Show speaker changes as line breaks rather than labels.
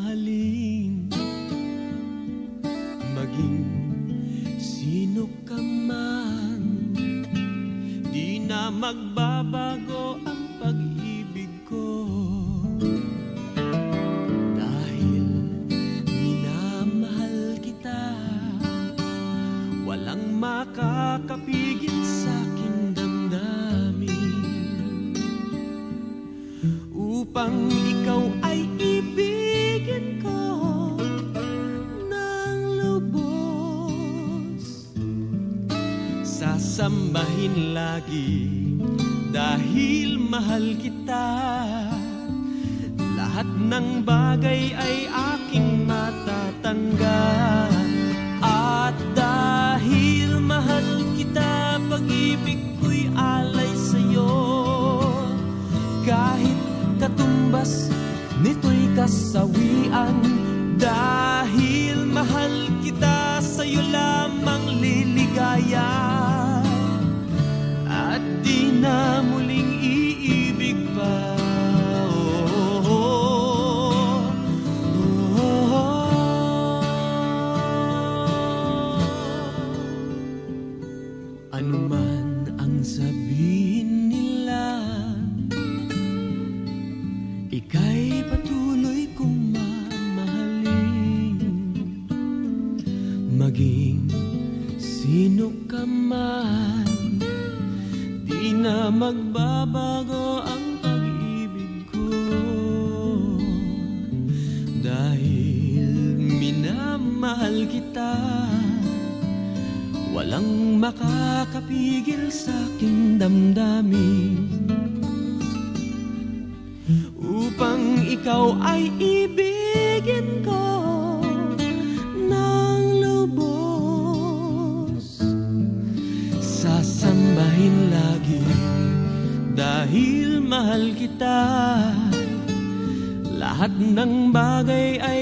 mahalin. Maging sino ka man, di na magbabago ang pag-ibig ko. Dahil minamahal kita, walang makakapigil sa'king damdamin. Upang ikaw ay ibigin ko ng lubos, sasambahin lagi dahil mahal kita. Lahat ng bagay ay aking matatanggap. At dahil mahal kita, pag-ibig ko'y alay sa'yo. Kahit katumbas nito'y kasawian, dahil mahal kita, sa'yo lamang liligaya. At di na muling iibig pa. Ano man ang sabihin nila, ika'y patuloy kong mamahalin. Maging sino ka man, di na magbabago ang pag-ibig ko. Dahil minamahal kita, walang makakapigil sa'king damdamin. Upang ikaw ay ibigin ko ng lubos, sasambahin lagi dahil mahal kita. Lahat ng bagay ay